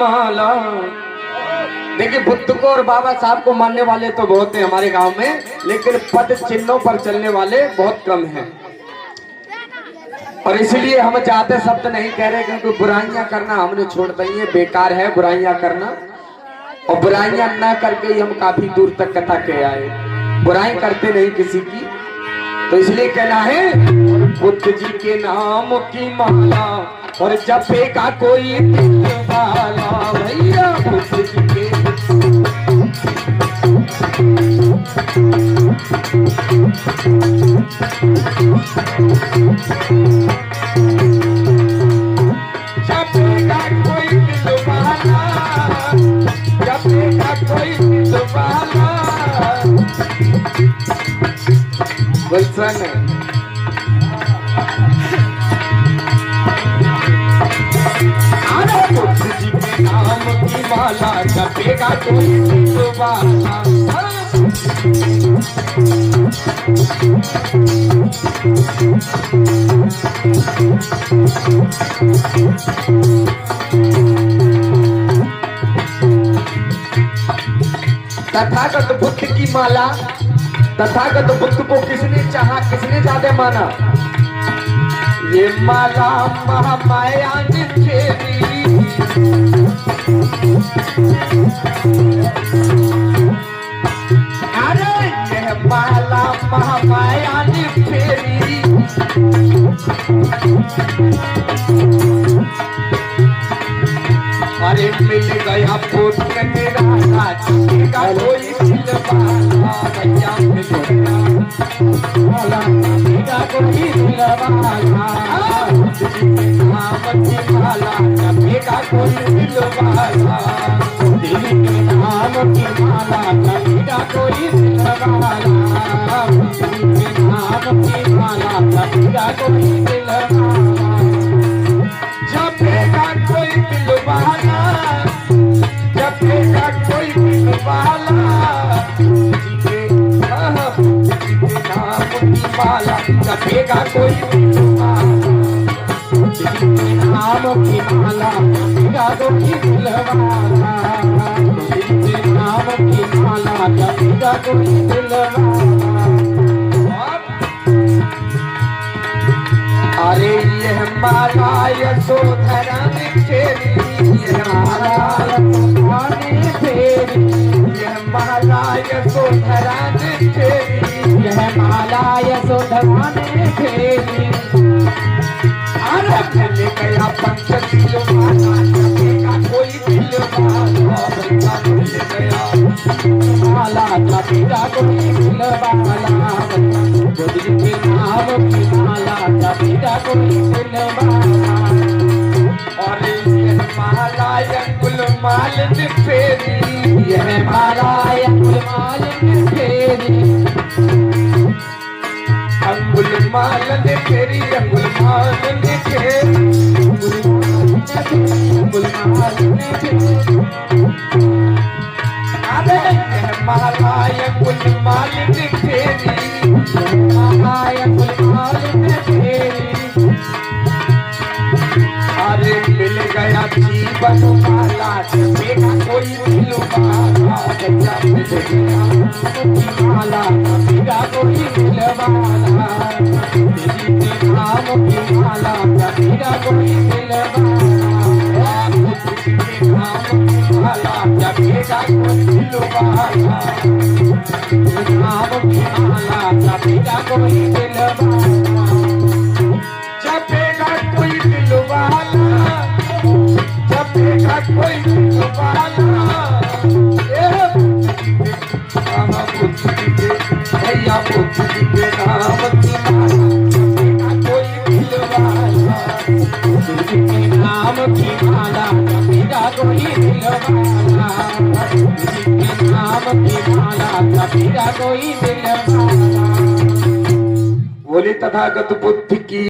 माला। देखिए, बुद्ध को और बाबा साहब को मानने वाले तो बहुत हैं हमारे गांव में, लेकिन पद चिन्हों पर चलने वाले बहुत कम हैं। और इसलिए हम ज्यादा शब्द नहीं कह रहे, क्योंकि बुराइयां करना हमने छोड़ दी है, बेकार है बुराइयां करना। और बुराइयां ना करके ही हम काफी दूर तक कथा के आए, बुराई करते नहीं किसी की। तो इसलिए कहना है बुद्ध जी के नाम की माला और जपेगा कोई दिल वाला। भैया बुद्ध जी के जपेगा कोई दिल वाला, जपेगा कोई दिल वाला। गुलशन है बुद्ध जी के नाम की माला जपेगा कोई दिल वाला। तथागत बुद्ध की माला, तथागत बुद्ध को किसने चाहा, किसने ज्यादा माना? ये माला महामाया ने फेरी, अरे ये माला महामाया ने फेरी। अरे मिल गया पुत्र मेरा का कोई दिल वाला। भैया मिल गया माला का कोई दिल वाला। नाम की माला जपेगा कोई दिल वाला। दिल के नाम की माला जपेगा कोई दिल वाला। दिल के नाम की माला जपेगा कोई दिल वाला। जपेगा कोई दिल वाला, जपेगा कोई दिल वाला। नाम की माला जपेगा कोई दिल वाला। नाम की माला जपेगा कोई दिल वाला। नाम की माला जपेगा कोई दिल वाला। अरे यह माला यशोधरा ने फेरी, यह माला यशोधरा ने फेरी। यह माला यशोधरा ने फेरी, यह माला यशोधरा ने फेरी। अरे मिल गया पंचशील माला जपेगा कोई दिल वाला। भैया मिल गया माला जपेगा कोई दिल वाला। बुद्ध जी के नाम की माला जपेगा कोई दिल वाला। और यह माला अंगुल माल ने फेरी, यह माला अंगुल माल ने फेरी। अंगुल माल ने फेरी, अंगुल माल ने फेरी। अंगुल माल ने फेरी। अरे यह माला अंगुल माल ने फेरी, माला अंगुल माल ने फेरी। अरे मिल गया जीवन माला जपेगा कोई दिल वाला। भैया मिल गया माला जपेगा कोई दिल वाला। दिल के नाम की माला जपेगा कोई दिल वाला। बुद्ध जी के नाम की माला जपेगा कोई दिल वाला। नाम की माला जपेगा कोई दिल वाला। जपेगा कोई दिल वाला, जपेगा कोई दिल वाला। बुद्ध जी के भैया बुद्ध जी के नाम की माला जपेगा कोई दिल वाला। बुद्ध जी के नाम की माला जपेगा कोई दिल वाला। बुद्ध जी के नाम की माला जपेगा कोई दिल वाला। बोले तथागत बुद्ध की।